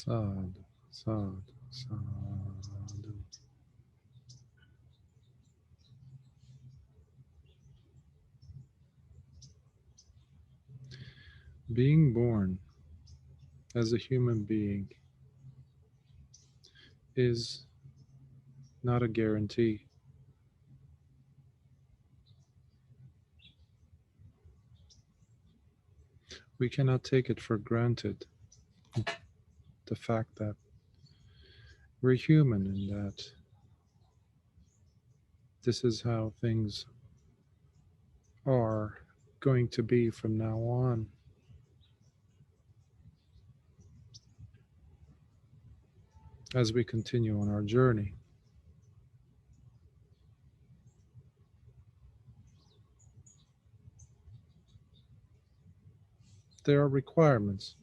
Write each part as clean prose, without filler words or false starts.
Sadhu, sadhu, sadhu. Being born as a human being is not a guarantee. We cannot take it for granted, the fact that we're human and that this is how things are going to be from now on. As we continue on our journey. There are requirements.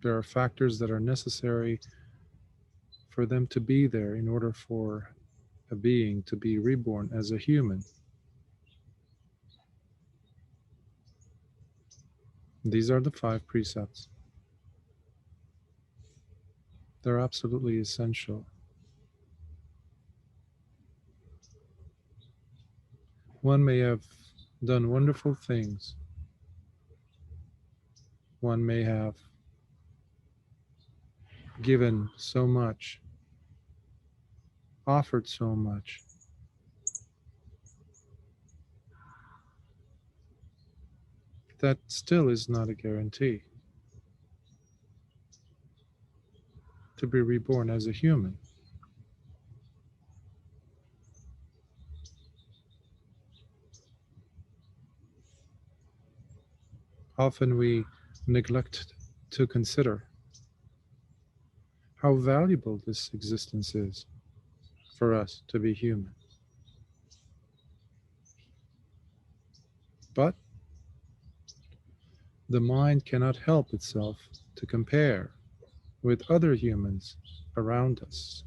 There are factors that are necessary for them to be there in order for a being to be reborn as a human. These are the 5 precepts. They're absolutely essential. One may have done wonderful things. One may have given so much, offered so much. That still is not a guarantee to be reborn as a human. Often we neglect to consider how valuable this existence is for us to be human. But the mind cannot help itself to compare with other humans around us.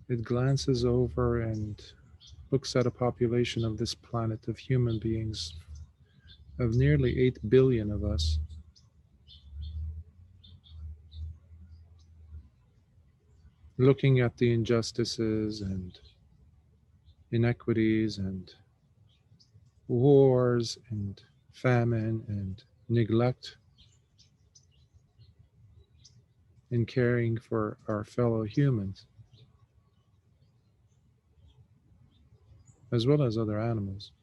It glances over and looks at a population of this planet of human beings, of nearly 8 billion of us. Looking at the injustices and inequities and wars and famine and neglect in caring for our fellow humans, as well as other animals.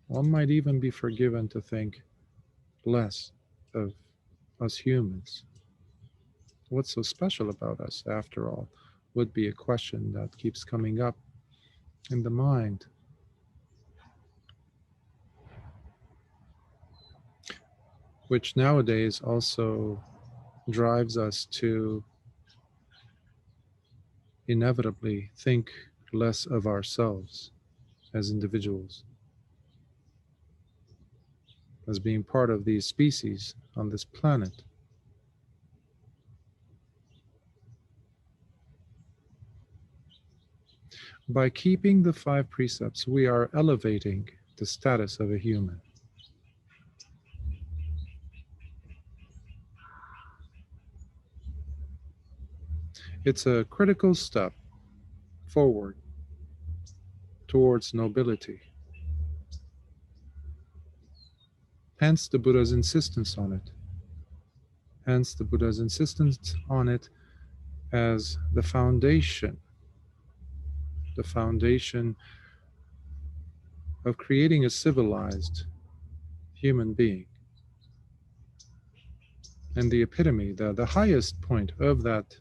One might even be forgiven to think less of us humans. What's so special about us, after all, would be a question that keeps coming up in the mind. Which nowadays also drives us to inevitably think less of ourselves as individuals, as being part of these species on this planet. By keeping the 5 precepts, we are elevating the status of a human. It's a critical step forward towards nobility. Hence the Buddha's insistence on it. Hence the Buddha's insistence on it as the foundation of creating a civilized human being. And the epitome, the highest point of that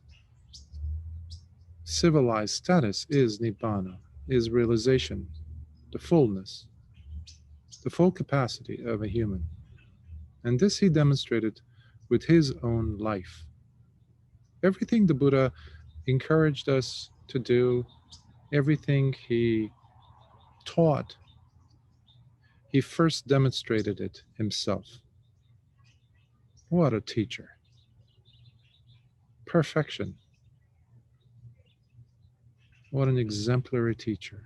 civilized status is Nibbana, is realization, the fullness, the full capacity of a human. And this he demonstrated with his own life. Everything the Buddha encouraged us to do, everything he taught, he first demonstrated it himself. What a teacher. Perfection. What an exemplary teacher.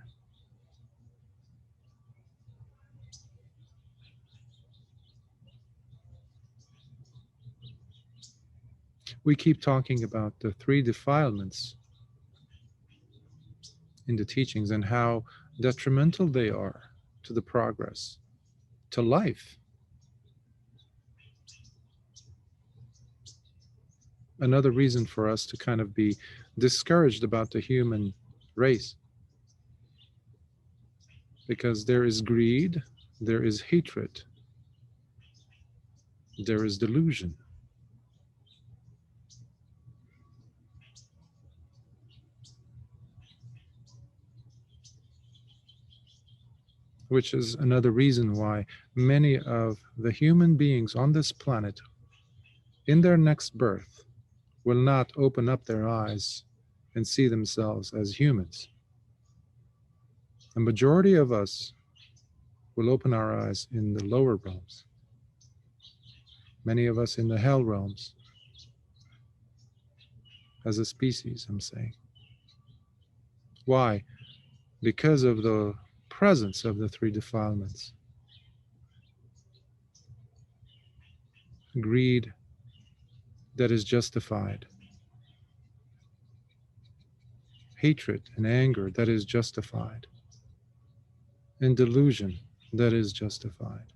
We keep talking about the three defilements in the teachings and how detrimental they are to the progress, to life. Another reason for us to kind of be discouraged about the human race, because there is greed, there is hatred, there is delusion. Which is another reason why many of the human beings on this planet, in their next birth, will not open up their eyes and see themselves as humans. The majority of us will open our eyes in the lower realms. Many of us in the hell realms, as a species, I'm saying. Why? Because of the presence of the three defilements. Greed that is justified. Hatred and anger that is justified. And delusion that is justified.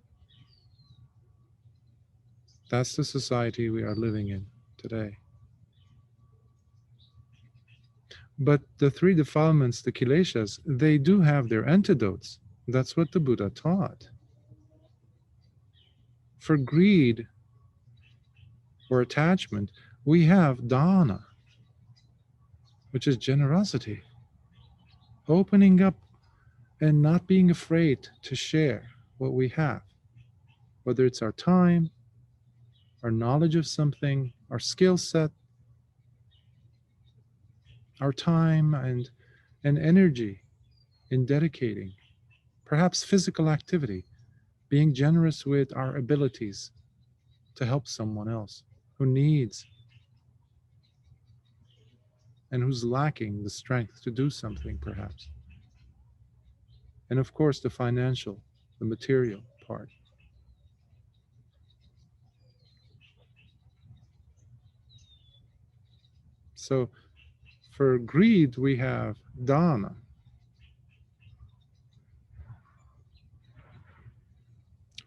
That's the society we are living in today. But the three defilements, the kilesas, they do have their antidotes. That's what the Buddha taught. For greed or attachment, we have dana, which is generosity. Opening up and not being afraid to share what we have, whether it's our time, our knowledge of something, our skill set, our time and energy in dedicating, perhaps physical activity, being generous with our abilities to help someone else who needs and who's lacking the strength to do something, perhaps. And of course, the financial, the material part. So for greed, we have dana.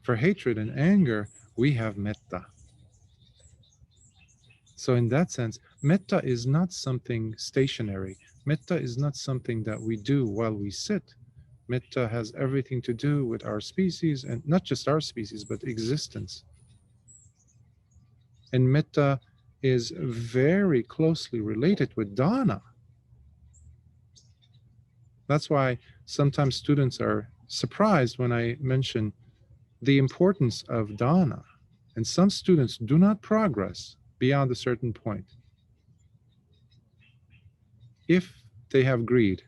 For hatred and anger, we have metta. So in that sense, metta is not something stationary. Metta is not something that we do while we sit. Metta has everything to do with our species, and not just our species, but existence. And metta is very closely related with dana. That's why sometimes students are surprised when I mention the importance of dana. And some students do not progress beyond a certain point if they have greed.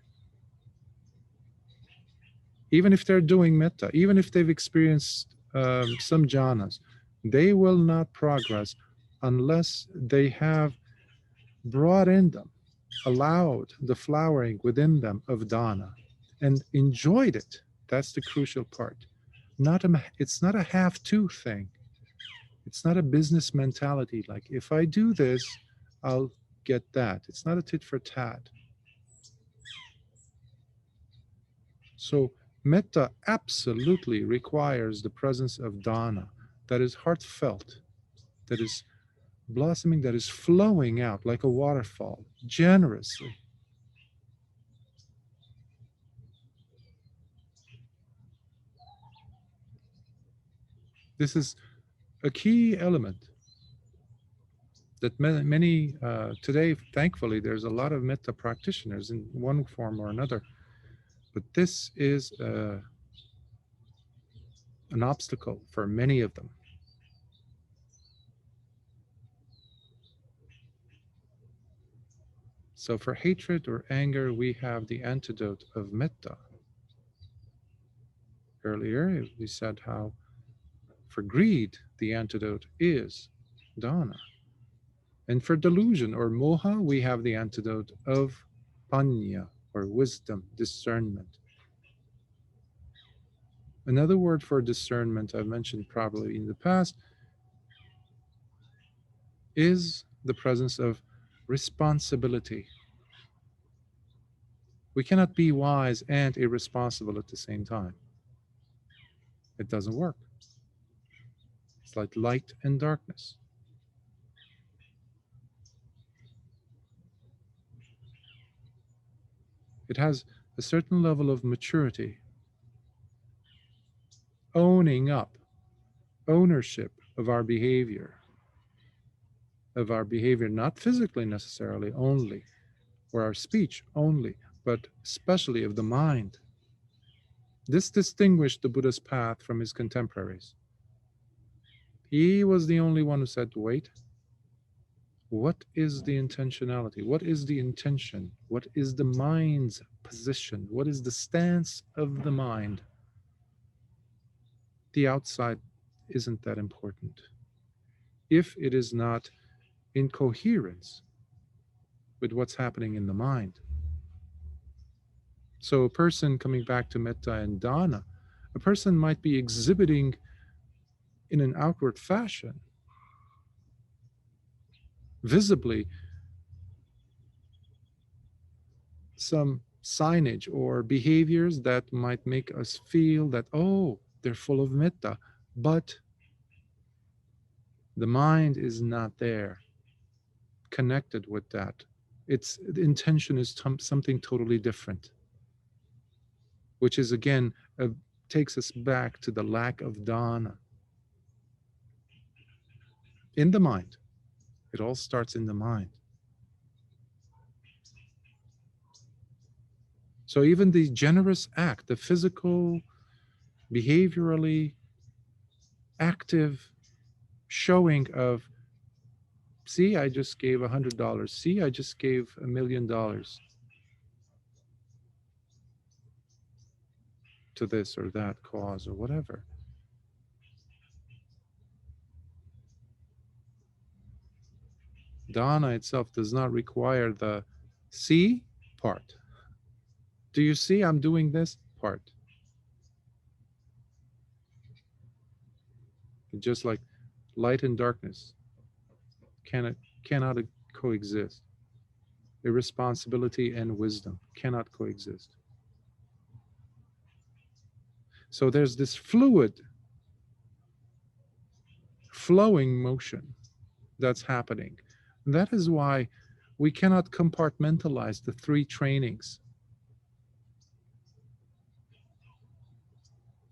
Even if they're doing metta, even if they've experienced some jhanas, they will not progress unless they have brought in them, allowed the flowering within them of dana, and enjoyed it. That's the crucial part. It's not a have-to thing. It's not a business mentality, like if I do this, I'll get that. It's not a tit for tat. So metta absolutely requires the presence of dana that is heartfelt, that is blossoming, that is flowing out like a waterfall, generously. This is a key element that many today, thankfully, there's a lot of metta practitioners in one form or another. But this is an obstacle for many of them. So for hatred or anger, we have the antidote of metta. Earlier, we said how for greed, the antidote is dana. And for delusion or moha, we have the antidote of panya, or wisdom, discernment. Another word for discernment I've mentioned probably in the past is the presence of responsibility. We cannot be wise and irresponsible at the same time. It doesn't work. It's like light and darkness. It has a certain level of maturity, owning up, ownership of our behavior, not physically necessarily only, or our speech only, but especially of the mind. This distinguished the Buddha's path from his contemporaries. He was the only one who said, wait, what is the intentionality? What is the intention? What is the mind's position? What is the stance of the mind? The outside isn't that important. If it is not in coherence with what's happening in the mind. So a person, coming back to metta and dana, a person might be exhibiting in an outward fashion, visibly, some signage or behaviors that might make us feel that, oh, they're full of metta, but the mind is not there, connected with that. Its intention is something totally different, which is again, takes us back to the lack of dana in the mind. It all starts in the mind. So even the generous act, the physical, behaviorally active showing of, see, I just gave $100. See, I just gave $1 million to this or that cause or whatever. Dana itself does not require the see part. Do you see I'm doing this part? Just like light and darkness cannot coexist. Irresponsibility and wisdom cannot coexist. So there's this fluid, flowing motion that's happening. That is why we cannot compartmentalize the three trainings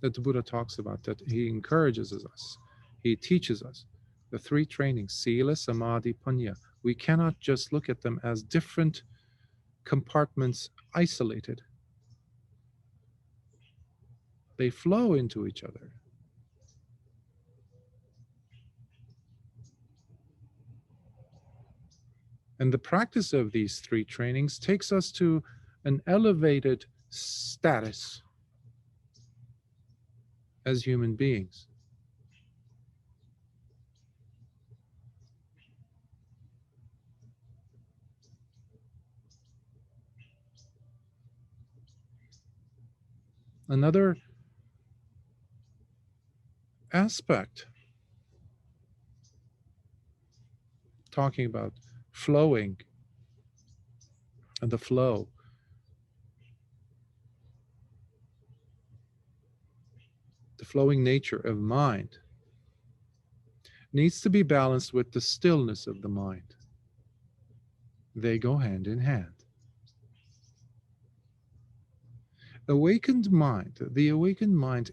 that the Buddha talks about, that he encourages us, he teaches us. The three trainings, sila, samadhi, panya. We cannot just look at them as different compartments isolated. They flow into each other. And the practice of these three trainings takes us to an elevated status as human beings. Another aspect, talking about flowing and the flow, the flowing nature of mind, needs to be balanced with the stillness of the mind. They go hand in hand. Awakened mind, the awakened mind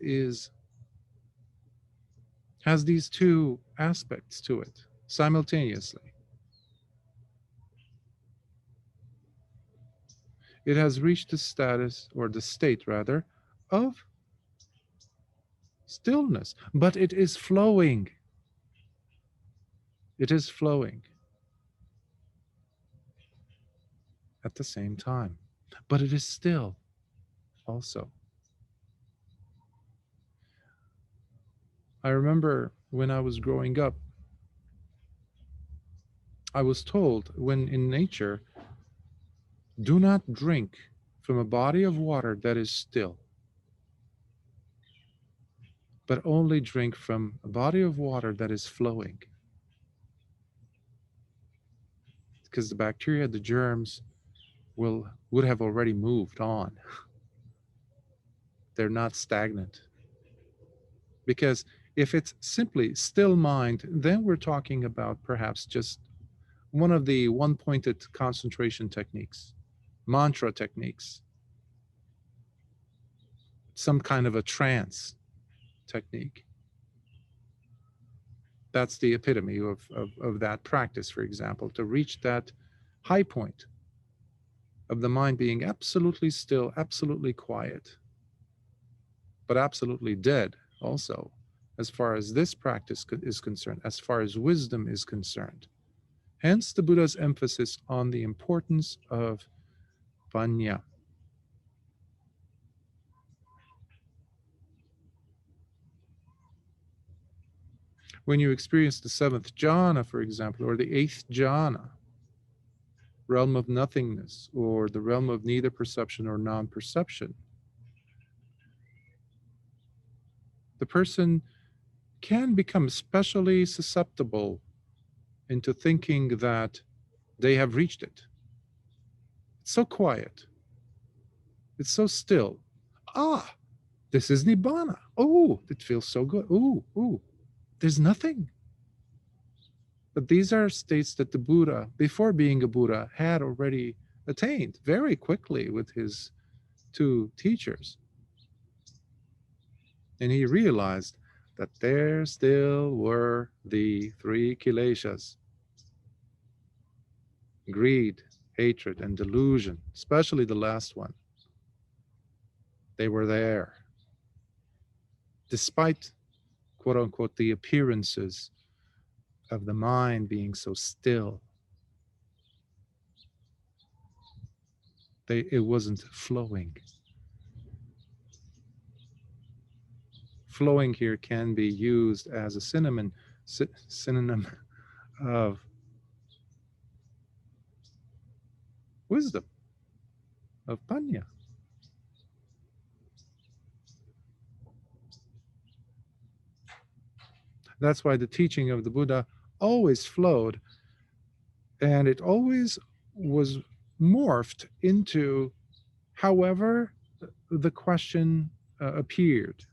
has these two aspects to it simultaneously. It has reached the status, or the state rather, of stillness, but it is flowing. It is flowing at the same time, but it is still also. I remember when I was growing up, I was told, when in nature, do not drink from a body of water that is still, but only drink from a body of water that is flowing. because the bacteria, the germs, would have already moved on. They're not stagnant. Because if it's simply still mind, then we're talking about perhaps just one of the one-pointed concentration techniques, mantra techniques, some kind of a trance technique. That's the epitome of that practice, for example, to reach that high point of the mind being absolutely still, absolutely quiet, but absolutely dead also, as far as this practice is concerned, as far as wisdom is concerned. Hence the Buddha's emphasis on the importance of panya. When you experience the seventh jhana, for example, or the eighth jhana, realm of nothingness, or the realm of neither perception or non-perception, the person can become especially susceptible into thinking that they have reached it. It's so quiet. It's so still. Ah, this is Nibbana. Oh, it feels so good. Ooh, there's nothing. But these are states that the Buddha, before being a Buddha, had already attained very quickly with his two teachers. And he realized that there still were the three kilesas: greed, hatred, and delusion, especially the last one. They were there. Despite, quote unquote, the appearances of the mind being so still, it wasn't flowing. Flowing here can be used as a synonym of wisdom, of panya. That's why the teaching of the Buddha always flowed, and it always was morphed into however the question appeared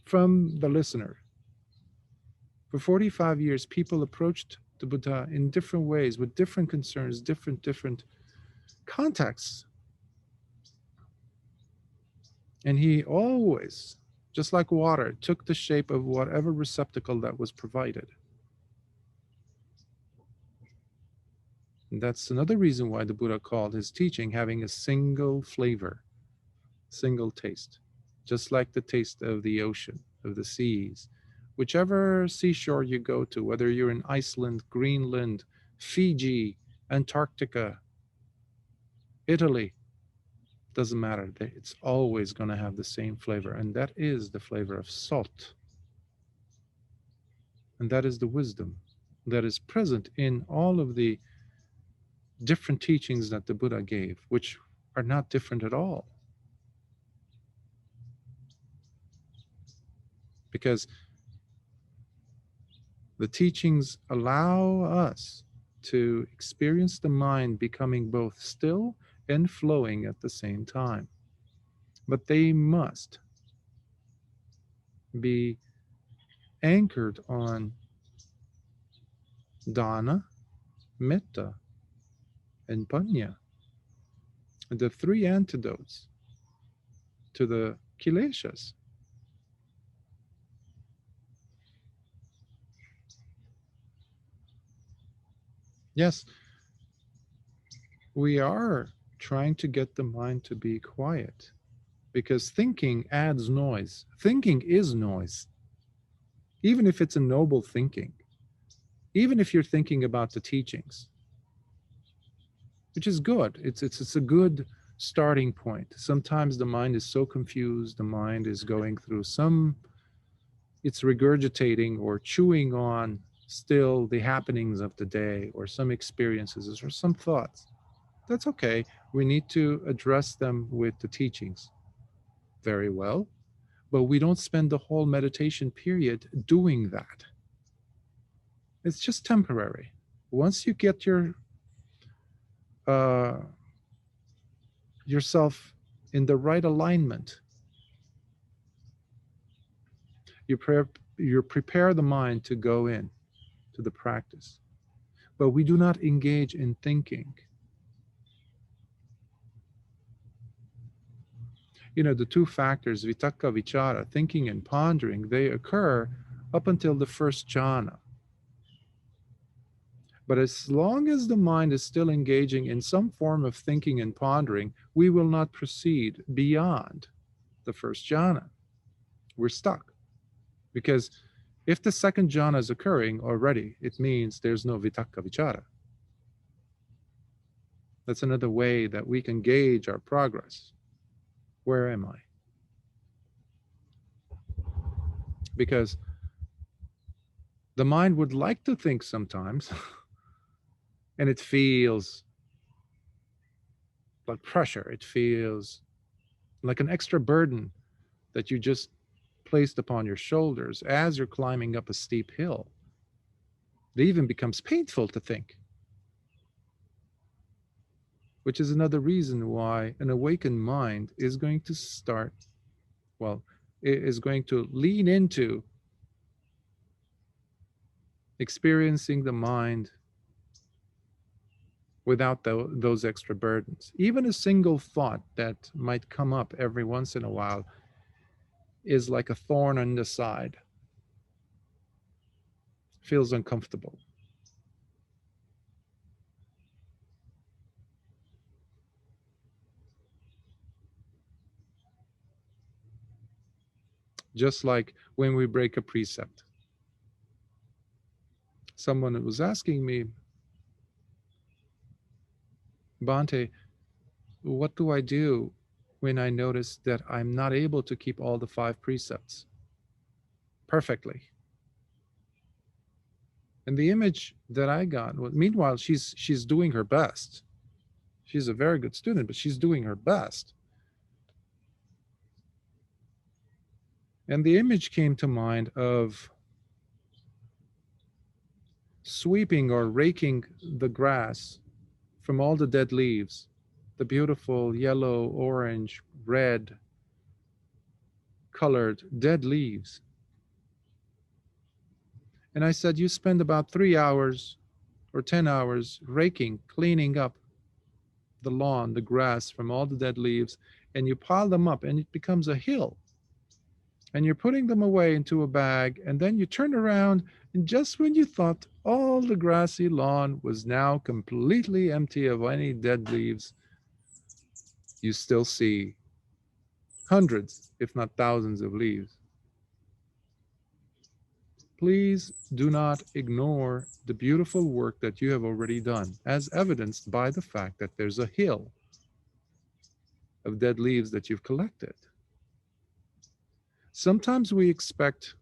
from the listener. For 45 years, people approached the Buddha in different ways, with different concerns, different contexts. And he always, just like water, took the shape of whatever receptacle that was provided. And that's another reason why the Buddha called his teaching having a single flavor, single taste, just like the taste of the ocean, of the seas. Whichever seashore you go to, whether you're in Iceland, Greenland, Fiji, Antarctica, Italy, doesn't matter. It's always going to have the same flavor, and that is the flavor of salt. And that is the wisdom that is present in all of the different teachings that the Buddha gave, which are not different at all. Because the teachings allow us to experience the mind becoming both still and flowing at the same time. But they must be anchored on dana, metta, and panya, the three antidotes to the kilesas. Yes, we are trying to get the mind to be quiet, because thinking adds noise. Thinking is noise, even if it's a noble thinking, even if you're thinking about the teachings, which is good. It's a good starting point. Sometimes the mind is so confused, the mind is going through it's regurgitating or chewing on still the happenings of the day, or some experiences, or some thoughts. That's okay. We need to address them with the teachings. Very well. But we don't spend the whole meditation period doing that. It's just temporary. Once you get uh, yourself in the right alignment, you prepare the mind to go in to the practice. But we do not engage in thinking. You know, the two factors, vitakka, vichara, thinking and pondering, they occur up until the first jhana. But as long as the mind is still engaging in some form of thinking and pondering, we will not proceed beyond the first jhana. We're stuck. Because if the second jhana is occurring already, it means there's no vitakka vichara. That's another way that we can gauge our progress. Where am I? Because the mind would like to think sometimes, and it feels like pressure. It feels like an extra burden that you just placed upon your shoulders as you're climbing up a steep hill. It even becomes painful to think, which is another reason why an awakened mind is going to start, well, it is going to lean into experiencing the mind without those extra burdens. Even a single thought that might come up every once in a while is like a thorn on the side. Feels uncomfortable. Just like when we break a precept. Someone was asking me, Bhante, what do I do when I notice that I'm not able to keep all the 5 precepts perfectly? And the image that I got was, meanwhile, she's doing her best. She's a very good student, but she's doing her best. And the image came to mind of sweeping or raking the grass from all the dead leaves, the beautiful yellow, orange, red colored dead leaves. And I said, you spend about 3 hours or 10 hours raking, cleaning up the lawn, the grass from all the dead leaves, and you pile them up and it becomes a hill. And you're putting them away into a bag, and then you turn around, and just when you thought all the grassy lawn was now completely empty of any dead leaves, you still see hundreds, if not thousands of leaves. Please do not ignore the beautiful work that you have already done, as evidenced by the fact that there's a hill of dead leaves that you've collected. Sometimes we expect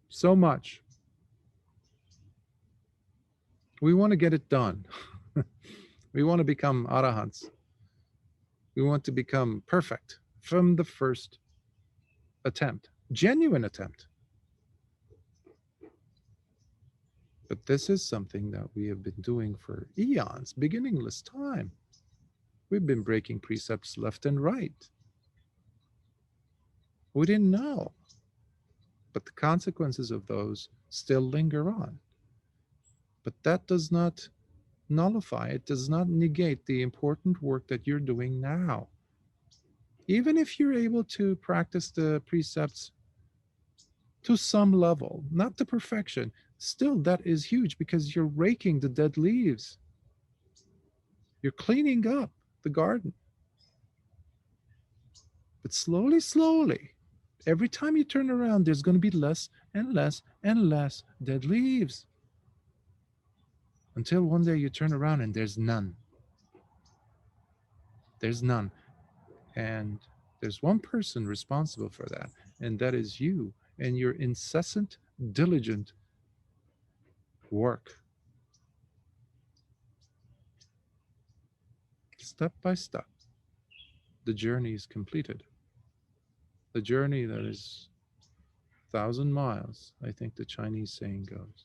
so much. We want to get it done. We want to become arahants. We want to become perfect from the first attempt, genuine attempt. But this is something that we have been doing for eons, beginningless time. We've been breaking precepts left and right. We didn't know. But the consequences of those still linger on. But that does not nullify, it does not negate the important work that you're doing now. Even if you're able to practice the precepts to some level, not to perfection, still that is huge because you're raking the dead leaves. You're cleaning up the garden. But slowly, slowly, every time you turn around, there's going to be less and less and less dead leaves. Until one day you turn around and there's none. There's none. And there's one person responsible for that, and that is you and your incessant, diligent work. Step by step, the journey is completed. The journey that is 1,000 miles, I think the Chinese saying goes.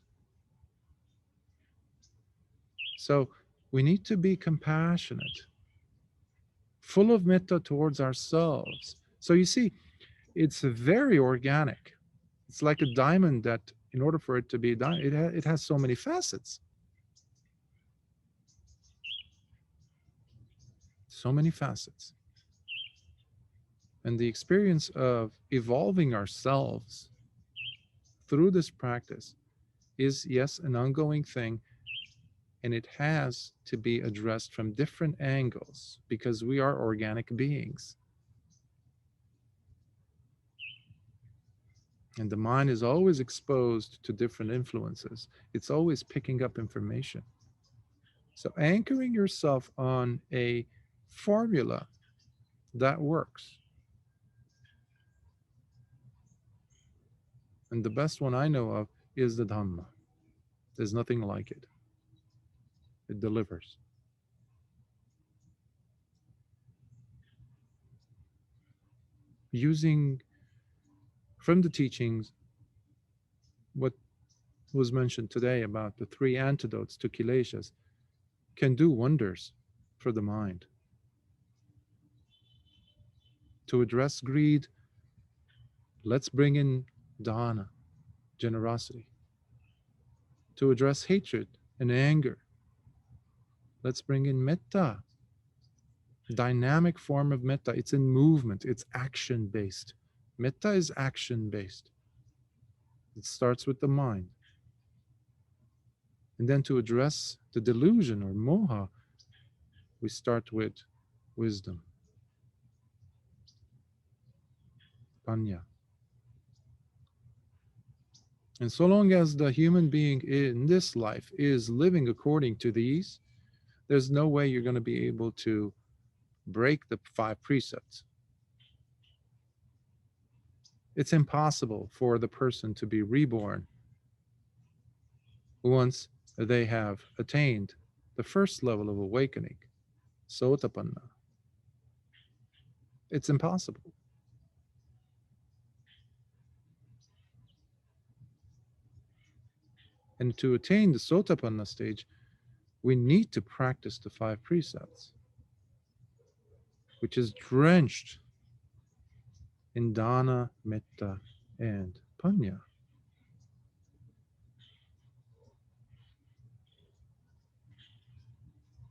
So we need to be compassionate, full of metta towards ourselves. So you see, it's very organic. It's like a diamond that, in order for it to be a diamond, it has so many facets, so many facets. And the experience of evolving ourselves through this practice is, yes, an ongoing thing, and it has to be addressed from different angles because we are organic beings. And the mind is always exposed to different influences, it's always picking up information. So, anchoring yourself on a formula that works, and the best one I know of is the Dhamma. There's nothing like it, it delivers. Using from the teachings what was mentioned today about the three antidotes to kilesas can do wonders for the mind. To address greed, let's bring in dana, generosity. To address hatred and anger, let's bring in metta, dynamic form of metta. It's in movement, it's action based. Metta is action based. It starts with the mind. And then to address the delusion or moha, we start with wisdom, panya. And so long as the human being in this life is living according to these, there's no way you're going to be able to break the five precepts. It's impossible for the person to be reborn once they have attained the first level of awakening, sotapanna. It's impossible. And to attain the sotapanna stage, we need to practice the five precepts, which is drenched in dana, metta, and panya.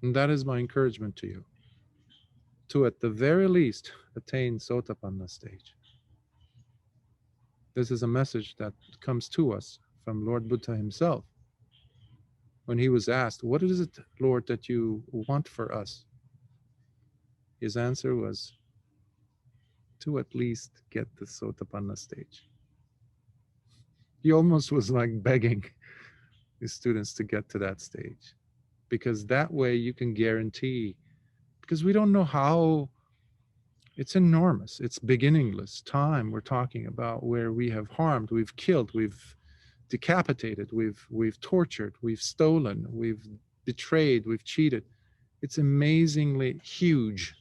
And that is my encouragement to you, to at the very least attain sotapanna stage. This is a message that comes to us from Lord Buddha himself. When he was asked, "What is it, Lord, that you want for us?" His answer was, to at least get the sotapanna stage. He almost was like begging his students to get to that stage, because that way you can guarantee, because we don't know how, it's enormous, it's beginningless time we're talking about, where we have harmed, we've killed, we've decapitated, we've tortured, we've stolen, we've betrayed, we've cheated. It's amazingly huge,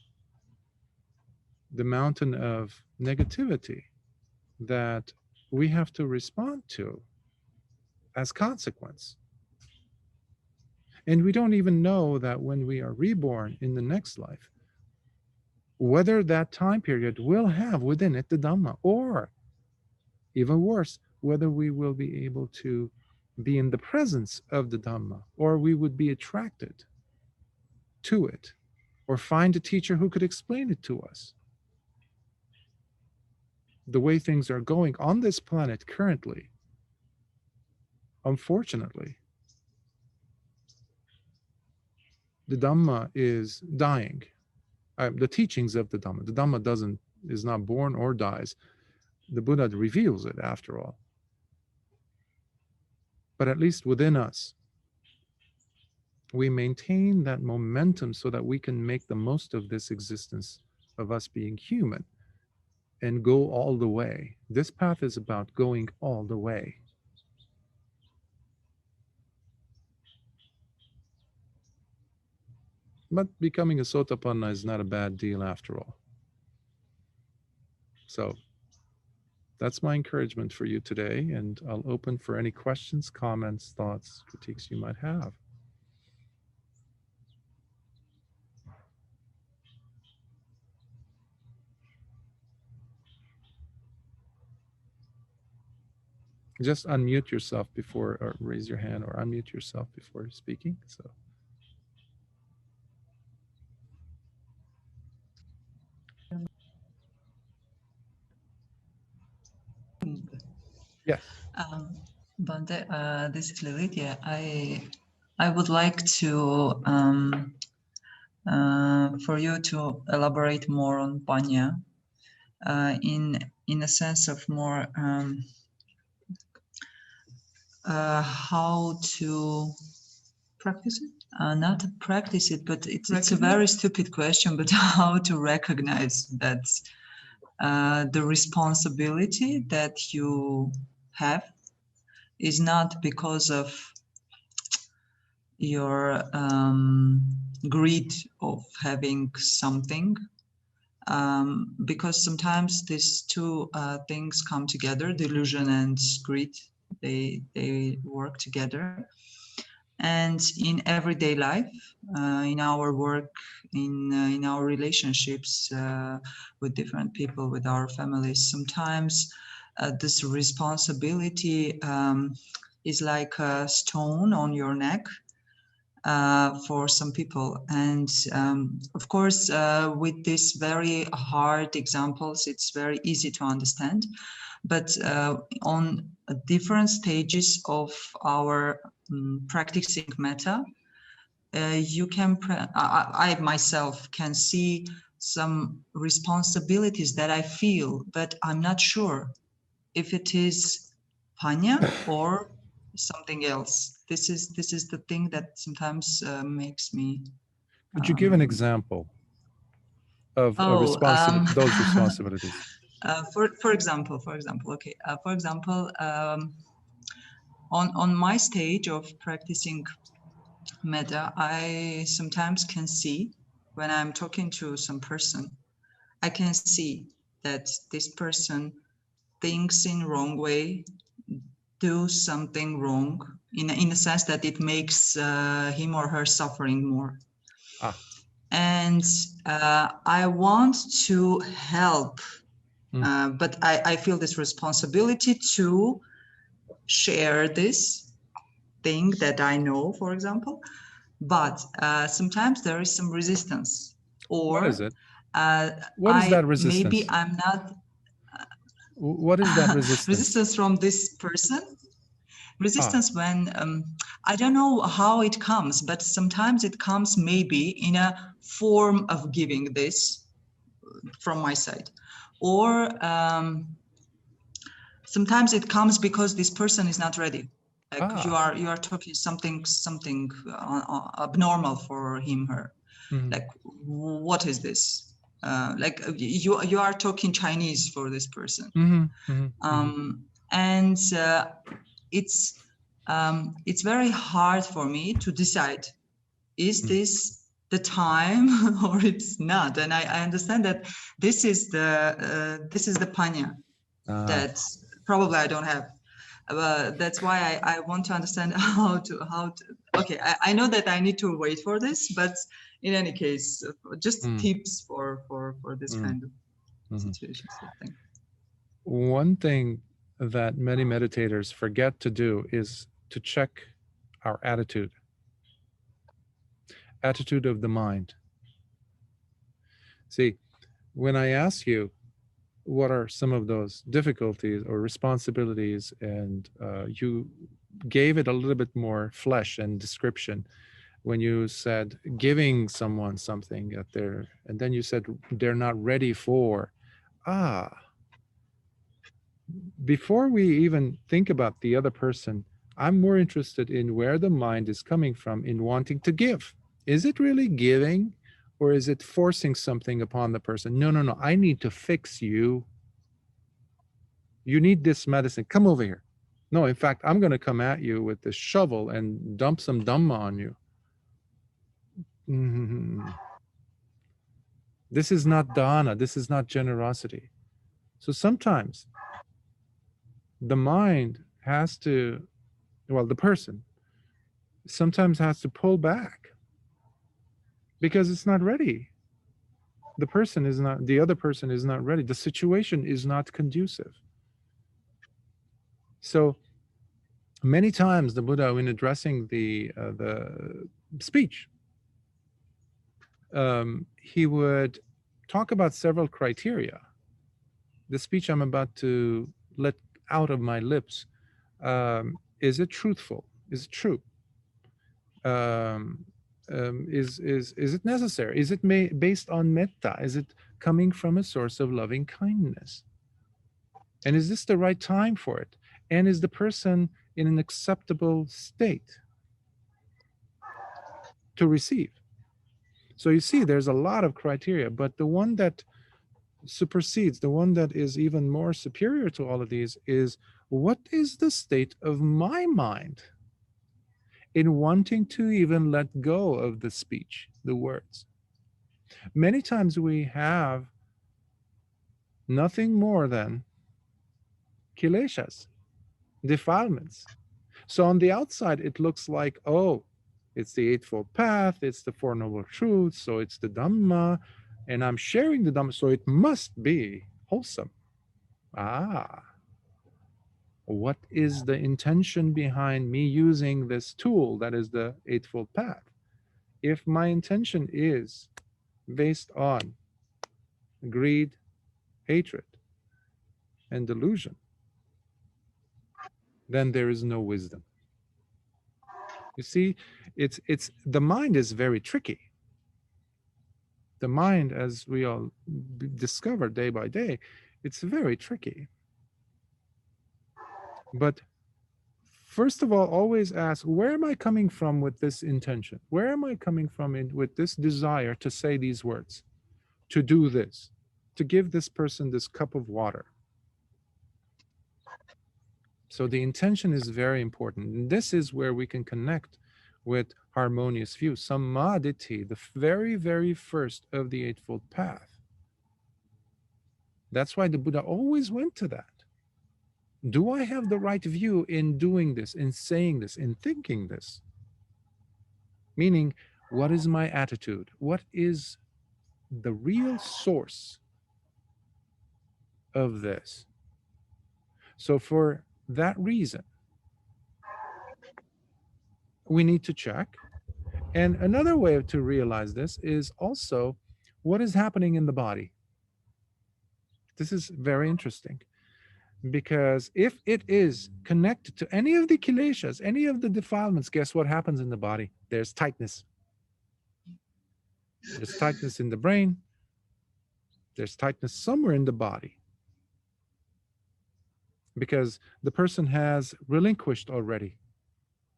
the mountain of negativity that we have to respond to as consequence. And we don't even know that when we are reborn in the next life, whether that time period will have within it the Dhamma, or even worse, whether we will be able to be in the presence of the Dhamma, or we would be attracted to it, or find a teacher who could explain it to us. The way things are going on this planet currently, unfortunately, the Dhamma is dying. The teachings of the Dhamma is not born or dies. The Buddha reveals it after all. But at least within us, we maintain that momentum so that we can make the most of this existence of us being human and go all the way. This path is about going all the way. But becoming a sotapanna is not a bad deal after all. So that's my encouragement for you today, and I'll open for any questions, comments, thoughts, critiques you might have. Just unmute yourself before, or raise your hand, or unmute yourself before speaking. So. Yes. Bhante, this is Lilith. Yeah, I would like to for you to elaborate more on panya in a sense of more how to practice it. Not practice it, but it's a very stupid question. But how to recognize that the responsibility that you have is not because of your greed of having something, because sometimes these two things come together, delusion and greed, they work together. And in everyday life, in our work, in our relationships with different people, with our families, sometimes this responsibility is like a stone on your neck for some people. And of course, with these very hard examples, it's very easy to understand. But on different stages of our practicing metta, you can, I myself can see some responsibilities that I feel, but I'm not sure if it is panya or something else. This is the thing that sometimes makes me. Could you give an example of those responsibilities? For example, okay. For example, on my stage of practicing metta, I sometimes can see when I'm talking to some person, I can see that this person thinks in wrong way, do something wrong in a sense that it makes him or her suffering more. And I want to help, but I feel this responsibility to share this thing that I know, for example, but sometimes there is some resistance. Or what is it? What is that resistance? Maybe I'm not. What is that resistance? Resistance from this person. Resistance when I don't know how it comes, but sometimes it comes maybe in a form of giving this from my side, or sometimes it comes because this person is not ready. Like you are talking something abnormal for him, her. Like, what is this? Like you are talking Chinese for this person, and it's very hard for me to decide, is this the time or it's not? And I understand that this is the panya that probably I don't have. That's why I want to understand how to. Okay, I know that I need to wait for this, but in any case, just tips for this kind of situations. So thank you. One thing that many meditators forget to do is to check our attitude of the mind. See, when I ask you what are some of those difficulties or responsibilities, and you gave it a little bit more flesh and description when you said giving someone something that they're, and then you said they're not ready for. Before we even think about the other person, I'm more interested in where the mind is coming from in wanting to give. Is it really giving, or is it forcing something upon the person? No, I need to fix you. You need this medicine. Come over here. No, in fact, I'm going to come at you with this shovel and dump some Dhamma on you. This is not dana. This is not generosity. So sometimes the mind has to, well, the person sometimes has to pull back because it's not ready. The other person is not ready. The situation is not conducive. So Many times the Buddha, in addressing the speech, he would talk about several criteria. The speech I'm about to let out of my lips, is it truthful? Is it true? Is it necessary? Is it based on metta? Is it coming from a source of loving kindness? And is this the right time for it? And is the person in an acceptable state to receive? So you see, there's a lot of criteria, but the one that supersedes, the one that is even more superior to all of these is, what is the state of my mind in wanting to even let go of the speech, the words? Many times we have nothing more than kilesas, defilements. So on the outside, it looks like, oh, it's the Eightfold Path, it's the Four Noble Truths, so it's the Dhamma, and I'm sharing the Dhamma, so it must be wholesome. Ah, what is the intention behind me using this tool that is the Eightfold Path? If my intention is based on greed, hatred, and delusion, then there is no wisdom. You see, it's the mind is very tricky. The mind, as we all discover day by day, it's very tricky. But first of all, always ask, where am I coming from with this intention? Where am I coming from with this desire to say these words, to do this, to give this person this cup of water? So the intention is very important. And this is where we can connect with harmonious view. Samadhi, the very, very first of the Eightfold Path. That's why the Buddha always went to that. Do I have the right view in doing this, in saying this, in thinking this? Meaning, what is my attitude? What is the real source of this? So for that reason, we need to check. And another way to realize this is also what is happening in the body. This is very interesting, because if it is connected to any of the kilesas, any of the defilements, guess what happens in the body? There's tightness. There's tightness in the brain. There's tightness somewhere in the body, because the person has relinquished already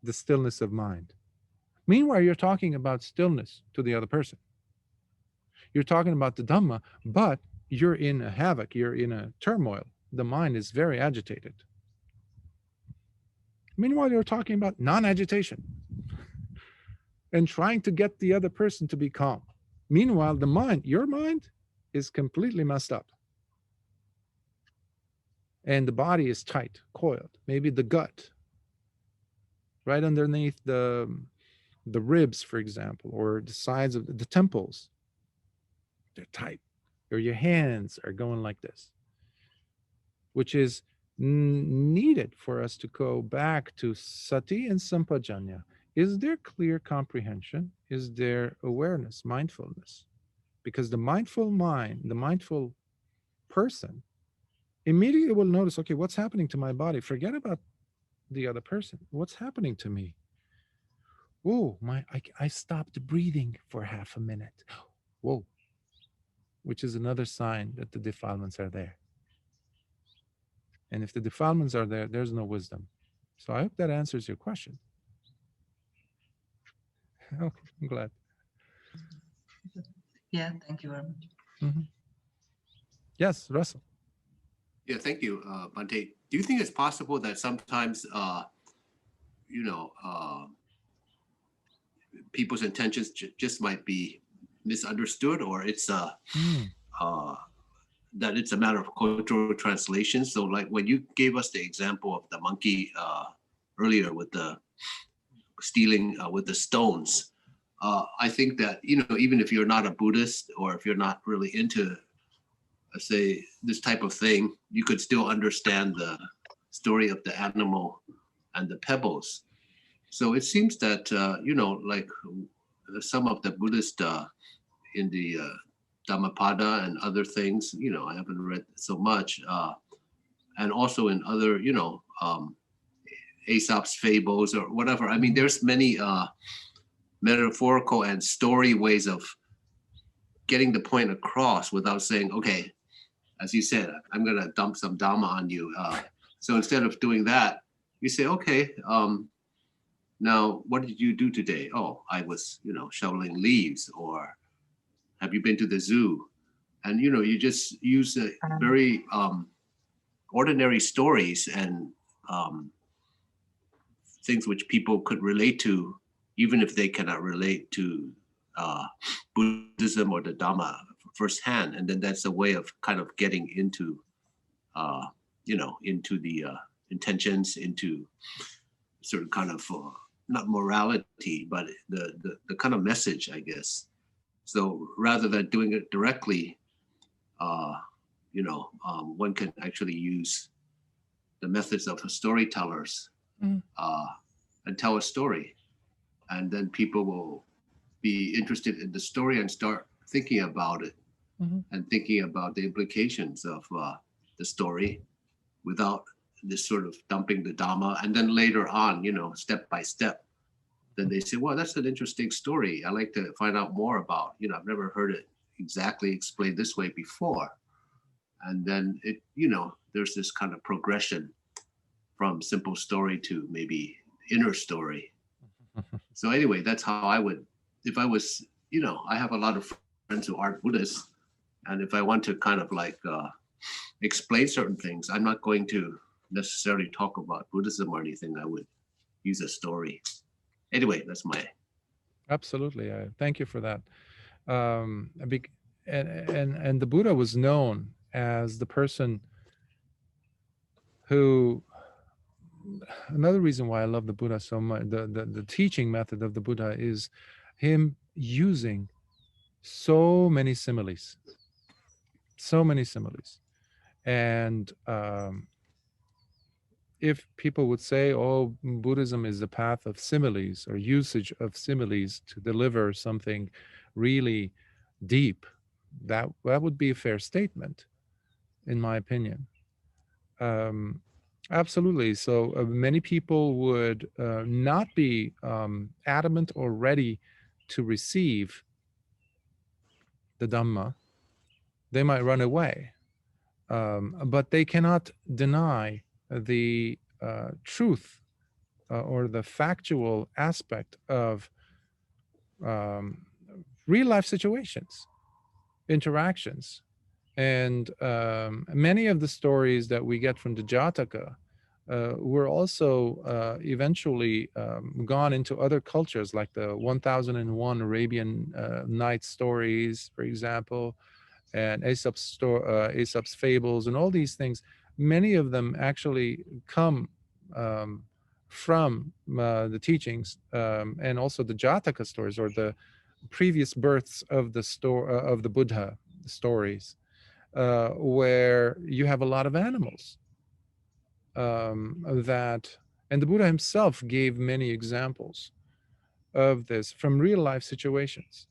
the stillness of mind. Meanwhile, you're talking about stillness to the other person. You're talking about the Dhamma, but you're in a havoc, you're in a turmoil. The mind is very agitated. Meanwhile, you're talking about non-agitation and trying to get the other person to be calm. Meanwhile, the mind, your mind, is completely messed up. And the body is tight, coiled. Maybe the gut, right underneath the ribs, for example, or the sides of the temples, they're tight. Or your hands are going like this, which is needed for us to go back to sati and sampajanya. Is there clear comprehension? Is there awareness, mindfulness? Because the mindful mind, the mindful person, immediately will notice, okay, what's happening to my body? Forget about the other person. What's happening to me? Oh, I stopped breathing for half a minute. Whoa. Which is another sign that the defilements are there. And if the defilements are there, there's no wisdom. So I hope that answers your question. Okay, I'm glad. Yeah, thank you very much. Mm-hmm. Yes, Russell. Yeah, thank you, Bhante. Do you think it's possible that sometimes, people's intentions just might be misunderstood, or it's that it's a matter of cultural translation? So, like when you gave us the example of the monkey earlier with the stealing with the stones, I think that even if you're not a Buddhist or if you're not really into say this type of thing, you could still understand the story of the animal and the pebbles. So it seems that, like some of the Buddhist in the Dhammapada and other things, I haven't read so much, and also in other, Aesop's fables or whatever. I mean, there's many metaphorical and story ways of getting the point across without saying, okay, as you said, I'm going to dump some Dhamma on you. So instead of doing that, you say, okay, now what did you do today? Oh, I was, shoveling leaves. Or have you been to the zoo? And, you just use very ordinary stories and things which people could relate to, even if they cannot relate to Buddhism or the Dhamma firsthand. And then that's a way of kind of getting into, into the intentions, into certain kind of, not morality, but the kind of message, I guess. So rather than doing it directly, one can actually use the methods of storytellers and tell a story. And then people will be interested in the story and start thinking about it and thinking about the implications of the story without this sort of dumping the Dhamma. And then later on, step by step, then they say, well, that's an interesting story. I like to find out more about, I've never heard it exactly explained this way before. And then it, there's this kind of progression from simple story to maybe inner story. So anyway, that's how I would, if I was, I have a lot of friends who aren't Buddhists. And if I want to kind of like explain certain things, I'm not going to necessarily talk about Buddhism or anything. I would use a story. Anyway, that's my. Absolutely. Thank you for that. And the Buddha was known as the person who, another reason why I love the Buddha so much, the teaching method of the Buddha is him using so many similes. And if people would say, oh, Buddhism is the path of similes or usage of similes to deliver something really deep, that would be a fair statement, in my opinion. Absolutely. So many people would not be adamant or ready to receive the Dhamma. They might run away, but they cannot deny the truth or the factual aspect of real life situations, interactions. And many of the stories that we get from the Jataka were also eventually gone into other cultures, like the 1001 Arabian Nights stories, for example, and Aesop's fables, and all these things. Many of them actually come from the teachings and also the Jataka stories, or the previous births of the Buddha stories, where you have a lot of animals and the Buddha himself gave many examples of this from real life situations,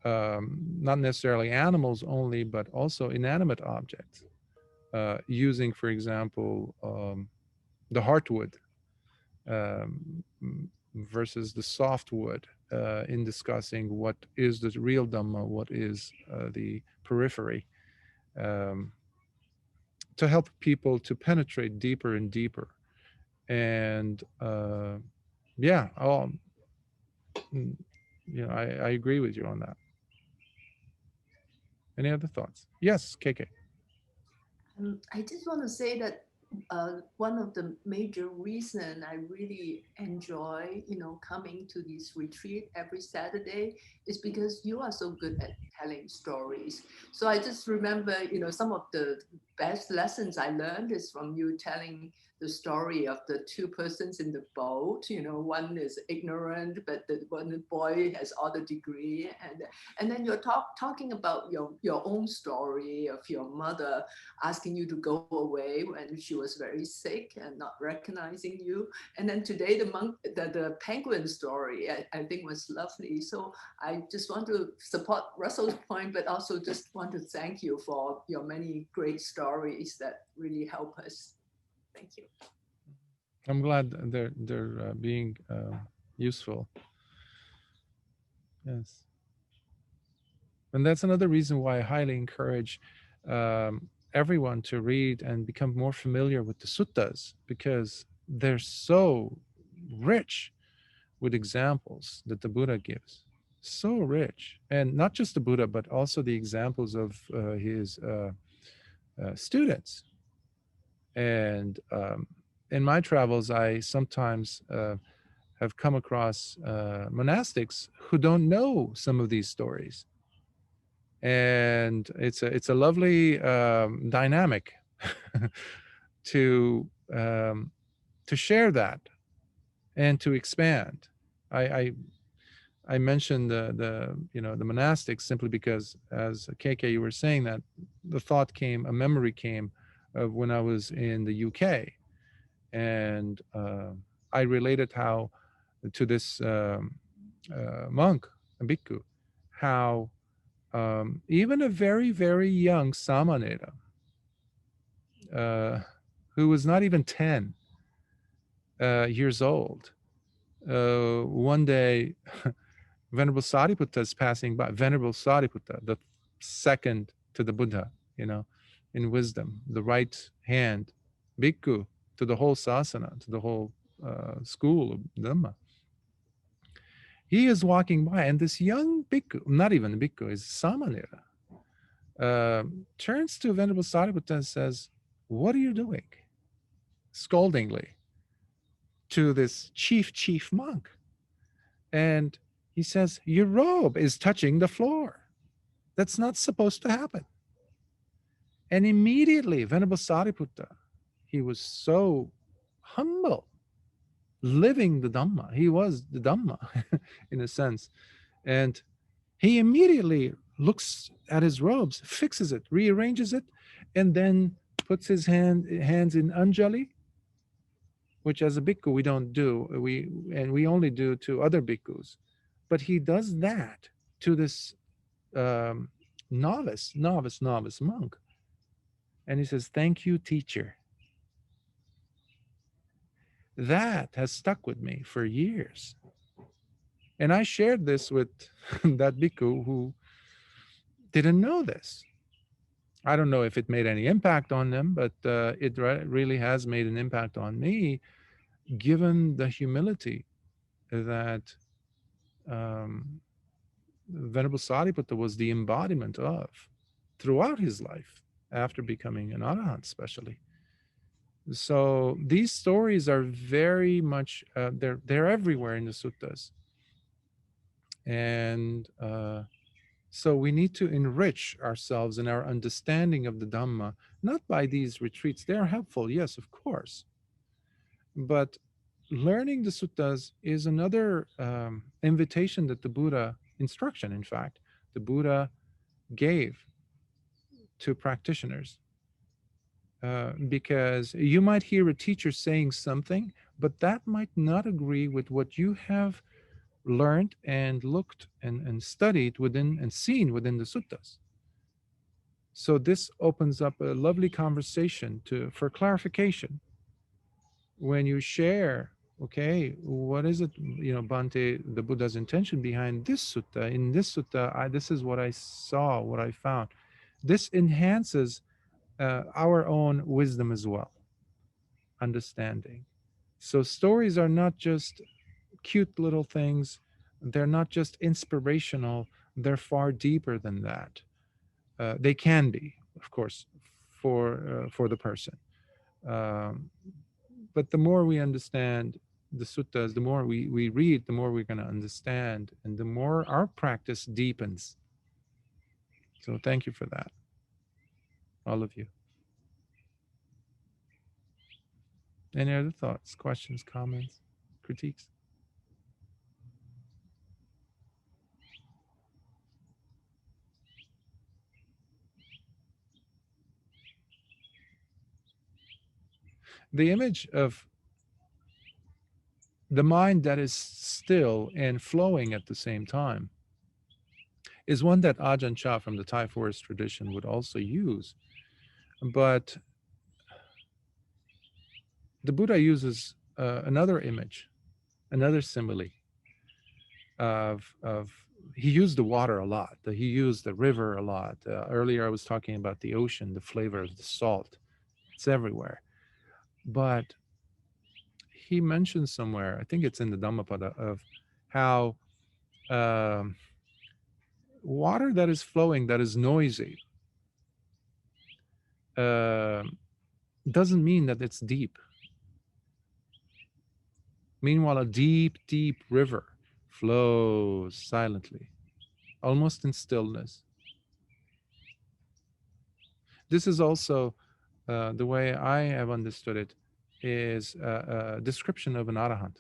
not necessarily animals only, but also inanimate objects, using, for example, the heartwood versus the softwood in discussing what is the real Dhamma, what is the periphery, to help people to penetrate deeper and deeper. And I agree with you on that. Any other thoughts? Yes, KK. I just want to say that one of the major reason I really enjoy, coming to this retreat every Saturday is because you are so good at telling stories. So I just remember, some of the best lessons I learned is from you telling the story of the two persons in the boat. You know, one is ignorant, but the one boy has all the degree, and then you're talking about your own story of your mother asking you to go away when she was very sick and not recognizing you. And then today the penguin story I think was lovely. So I just want to support Russell's point, but also just want to thank you for your many great stories that really help us. Thank you. I'm glad they're being useful. Yes. And that's another reason why I highly encourage everyone to read and become more familiar with the suttas, because they're so rich with examples that the Buddha gives. So rich. And not just the Buddha, but also the examples of his students. And in my travels, I sometimes have come across monastics who don't know some of these stories. And it's a lovely dynamic to share that and to expand. I mentioned the monastics simply because, as KK, you were saying that, a memory came of when I was in the UK, and I related how to this monk, a bhikkhu, how even a very, very young samanera, who was not even 10 years old, one day, Venerable Sariputta is passing by. Venerable Sariputta, the second to the Buddha, in wisdom, the right hand, bhikkhu to the whole sasana, to the whole school of Dhamma. He is walking by, and this young bhikkhu, not even a bhikkhu, is samanera, turns to Venerable Sariputta and says, "What are you doing?" Scoldingly to this chief monk. And he says, "Your robe is touching the floor. That's not supposed to happen." And immediately, Venerable Sariputta, he was so humble, living the Dhamma. He was the Dhamma, in a sense. And he immediately looks at his robes, fixes it, rearranges it, and then puts his hands in Anjali, which as a bhikkhu we don't do. We only do to other bhikkhus. But he does that to this novice monk. And he says, "Thank you, teacher." That has stuck with me for years. And I shared this with that bhikkhu who didn't know this. I don't know if it made any impact on them, but it really has made an impact on me, given the humility that Venerable Sariputta was the embodiment of throughout his life, after becoming an arahant especially. So these stories are very much, they're everywhere in the suttas. And so we need to enrich ourselves in our understanding of the Dhamma, not by these retreats. They are helpful, yes, of course. But learning the suttas is another invitation that the Buddha, instruction in fact, the Buddha gave to practitioners. Because you might hear a teacher saying something, but that might not agree with what you have learned and looked and studied within and seen within the suttas. So this opens up a lovely conversation for clarification. When you share, okay, what is it, Bhante, the Buddha's intention behind this sutta? In this sutta, this is what I saw, what I found. This enhances our own wisdom as well, understanding. So stories are not just cute little things. They're not just inspirational. They're far deeper than that. They can be, of course, for the person. But the more we understand the suttas, the more we read, the more we're going to understand, and the more our practice deepens. So thank you for that, all of you. Any other thoughts, questions, comments, critiques? The image of the mind that is still and flowing at the same time is one that Ajahn Chah from the Thai forest tradition would also use. But the Buddha uses another image, another simile of he used the water a lot. He used the river a lot. Earlier I was talking about the ocean, the flavor of the salt. It's everywhere. But he mentions somewhere, I think it's in the Dhammapada, of how water that is flowing, that is noisy, doesn't mean that it's deep. Meanwhile, a deep, deep river flows silently, almost in stillness. This is also the way I have understood it, is a description of an arahant.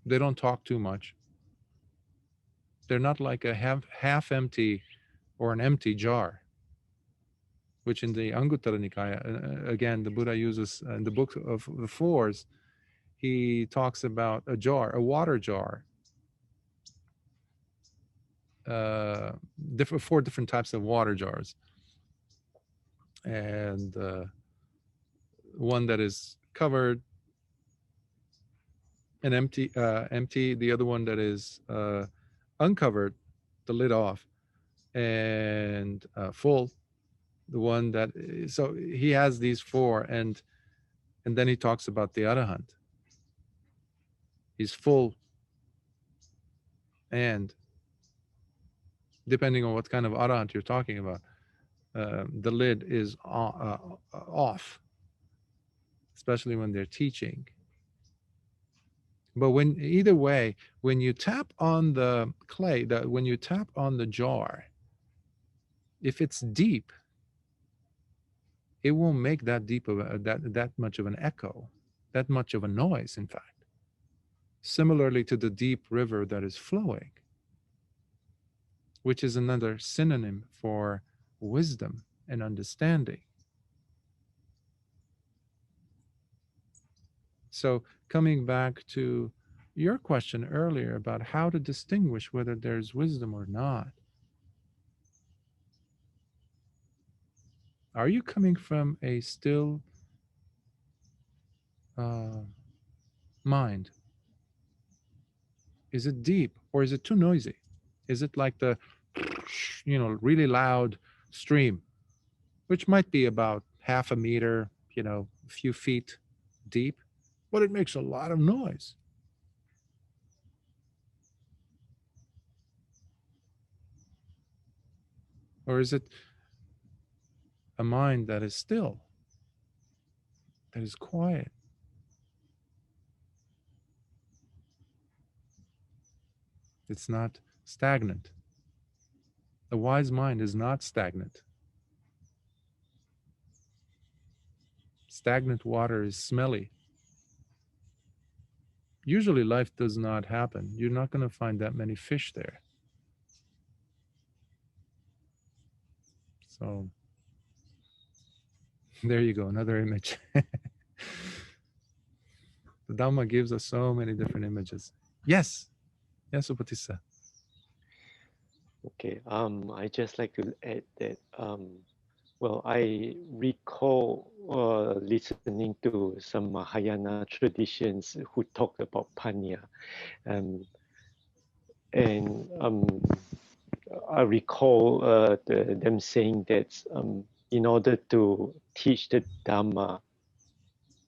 They don't talk too much. They're not like a half empty or an empty jar, which in the Anguttara Nikaya, again, the Buddha uses in the book of the Fours, he talks about a jar, a water jar, four different types of water jars, and one that is covered and empty, the other one that is uncovered, the lid off, and full, the one that, so he has these four, and then he talks about the arahant. He's full, and depending on what kind of arahant you're talking about, the lid is off, especially when they're teaching. But when, either way, when you tap on the clay, when you tap on the jar, if it's deep, it won't make that deep of that much of an echo, that much of a noise, in fact. Similarly to the deep river that is flowing, which is another synonym for wisdom and understanding. So coming back to your question earlier about how to distinguish whether there's wisdom or not, are you coming from a still mind? Is it deep, or is it too noisy? Is it like the, really loud stream, which might be about half a meter, a few feet deep, but it makes a lot of noise? Or is it a mind that is still, that is quiet? It's not stagnant. A wise mind is not stagnant. Stagnant water is smelly. Usually life does not happen. You're not going to find that many fish there. So there you go, another image. The Dhamma gives us so many different images. Yes, Upatissa. Okay, I just like to add that, well, I recall listening to some Mahayana traditions who talked about panya, and I recall them saying that in order to teach the Dhamma,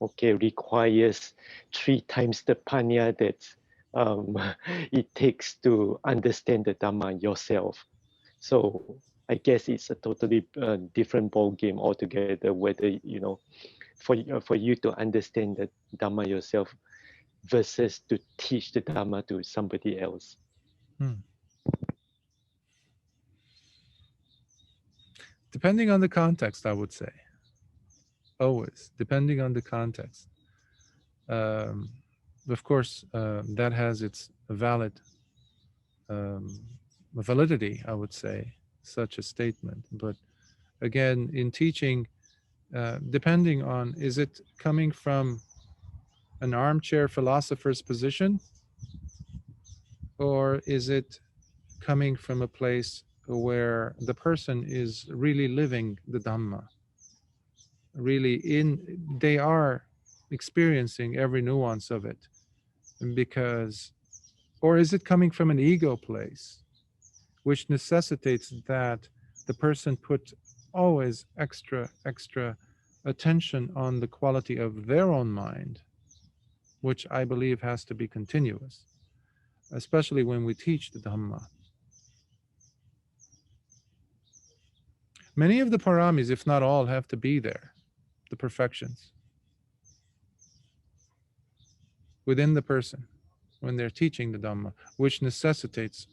okay, requires 3 times the panya that it takes to understand the Dhamma yourself. So I guess it's a totally different ball game altogether, whether, for you to understand the Dhamma yourself versus to teach the Dhamma to somebody else. Depending on the context, I would say. always, depending on the context. Um, of course, that has its valid validity, I would say, such a statement. But again, in teaching, depending on, is it coming from an armchair philosopher's position, or is it coming from a place where the person is really living the Dhamma, really they are experiencing every nuance of it? Because, or is it coming from an ego place, which necessitates that the person put always extra attention on the quality of their own mind, which I believe has to be continuous, especially when we teach the Dhamma. Many of the paramis, if not all, have to be there, the perfections, within the person when they're teaching the Dhamma, which necessitates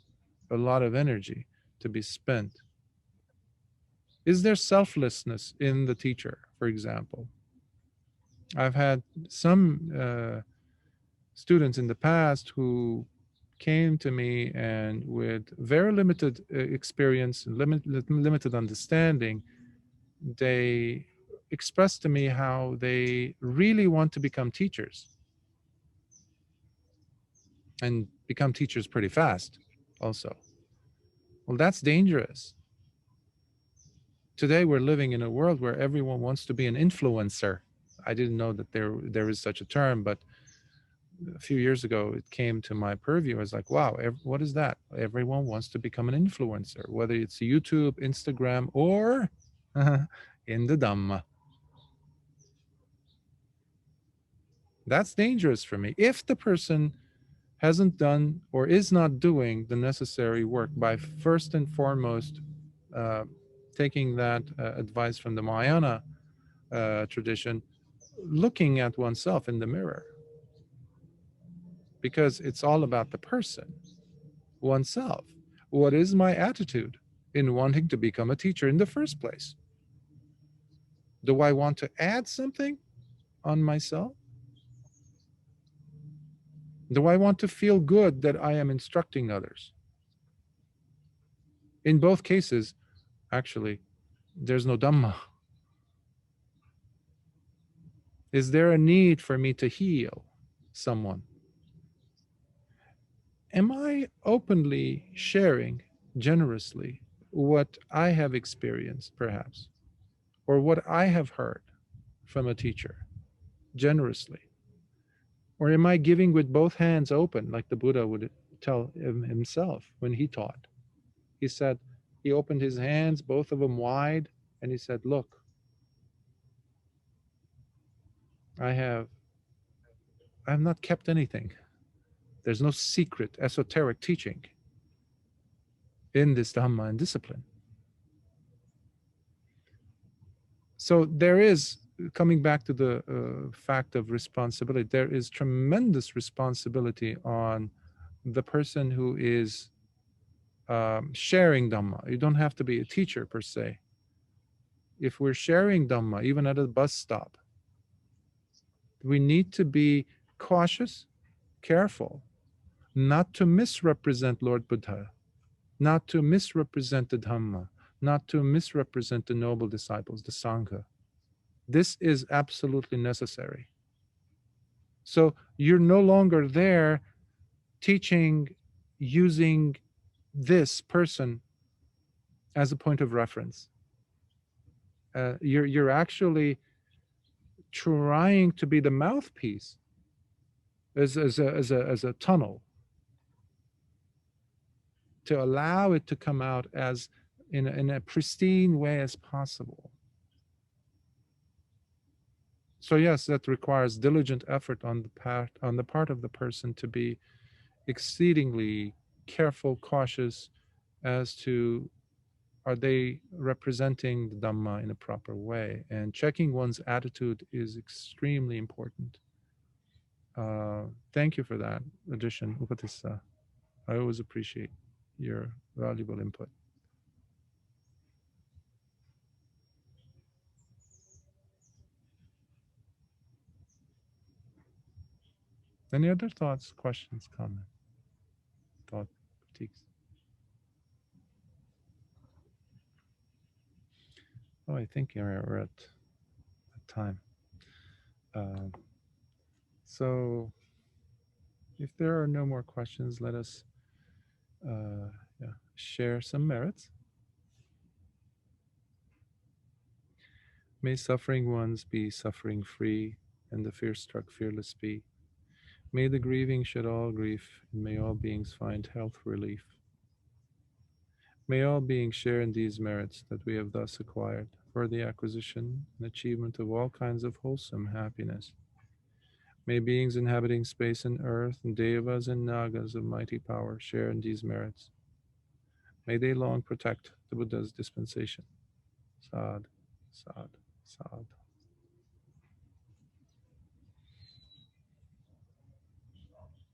a lot of energy to be spent. Is there selflessness in the teacher, for example? I've had some students in the past who came to me and with very limited experience, limited understanding, they expressed to me how they really want to become teachers and become teachers pretty fast also. Well, that's dangerous. Today we're living in a world where everyone wants to be an influencer. I didn't know that there is such a term, but a few years ago it came to my purview. I was like, wow, what is that? Everyone wants to become an influencer, whether it's YouTube, Instagram, or in the Dhamma. That's dangerous for me. If the person hasn't done or is not doing the necessary work by first and foremost taking that advice from the Mahayana tradition, looking at oneself in the mirror, because it's all about the person, oneself. What is my attitude in wanting to become a teacher in the first place? Do I want to add something on myself? Do I want to feel good that I am instructing others? In both cases, actually, there's no Dhamma. Is there a need for me to heal someone? Am I openly sharing generously what I have experienced, perhaps, or what I have heard from a teacher generously? Or am I giving with both hands open, like the Buddha would tell himself when he taught? He said, he opened his hands, both of them wide, and he said, look, I have not kept anything. There's no secret esoteric teaching in this Dhamma and discipline. So there is, coming back to the fact of responsibility, there is tremendous responsibility on the person who is sharing Dhamma. You don't have to be a teacher per se. If we're sharing Dhamma, even at a bus stop, we need to be cautious, careful, not to misrepresent Lord Buddha, not to misrepresent the Dhamma, not to misrepresent the noble disciples, the Sangha. This is absolutely necessary. So you're no longer there teaching using this person as a point of reference. You're actually trying to be the mouthpiece as a tunnel to allow it to come out as in a pristine way as possible. So yes, that requires diligent effort on the part of the person to be exceedingly careful, cautious as to, are they representing the Dhamma in a proper way? And checking one's attitude is extremely important. Thank you for that addition, Upatissa. I always appreciate your valuable input. Any other thoughts, questions, comments, thought, critiques? Oh, I think we're at time. So if there are no more questions, let us share some merits. May suffering ones be suffering free, and the fear-struck fearless be. May the grieving shed all grief, and may all beings find health relief. May all beings share in these merits that we have thus acquired for the acquisition and achievement of all kinds of wholesome happiness. May beings inhabiting space and earth, and devas and nagas of mighty power share in these merits. May they long protect the Buddha's dispensation. Sad, sad, sad.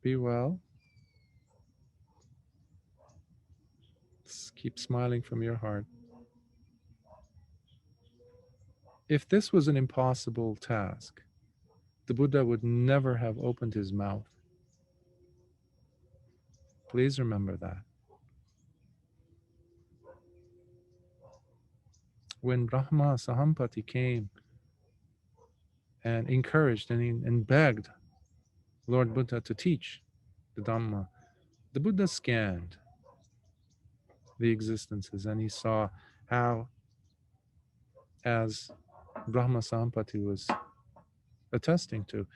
Be well. Keep smiling from your heart. If this was an impossible task, the Buddha would never have opened his mouth. Please remember that. When Brahma Sahampati came and encouraged and begged Lord Buddha to teach the Dhamma, the Buddha scanned the existences and he saw how, as Brahma Sahampati was attesting to,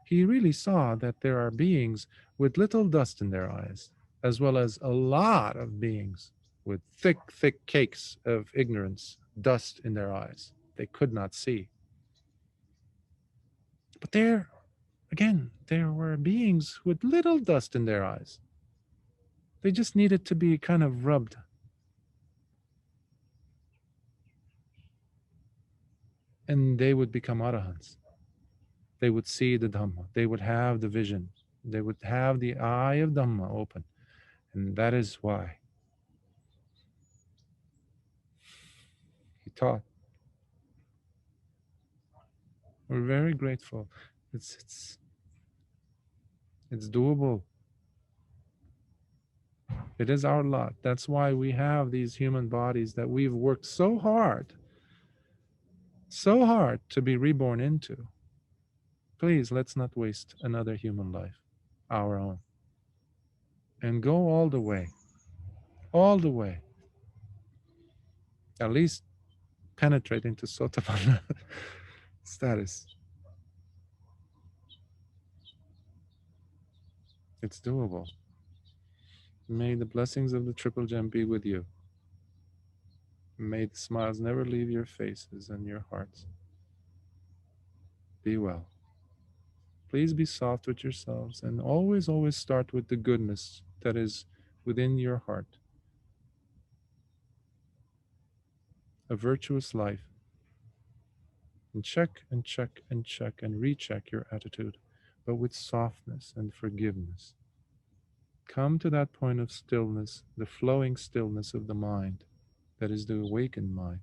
he really saw that there are beings with little dust in their eyes, as well as a lot of beings with thick, thick cakes of ignorance, dust in their eyes. They could not see. But there were beings with little dust in their eyes. They just needed to be kind of rubbed. And they would become arahants. They would see the Dhamma. They would have the vision. They would have the eye of Dhamma open. And that is why he taught. We're very grateful. It's doable. It is our lot. That's why we have these human bodies that we've worked so hard to be reborn into. Please, let's not waste another human life, our own. And go all the way. All the way. At least penetrate into Sotapanna status. It's doable. May the blessings of the Triple Gem be with you. May the smiles never leave your faces and your hearts. Be well. Please be soft with yourselves and always, always start with the goodness that is within your heart. A virtuous life. And check and check and check and recheck your attitude, but with softness and forgiveness. Come to that point of stillness, the flowing stillness of the mind, that is the awakened mind.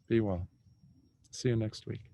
Be well. See you next week.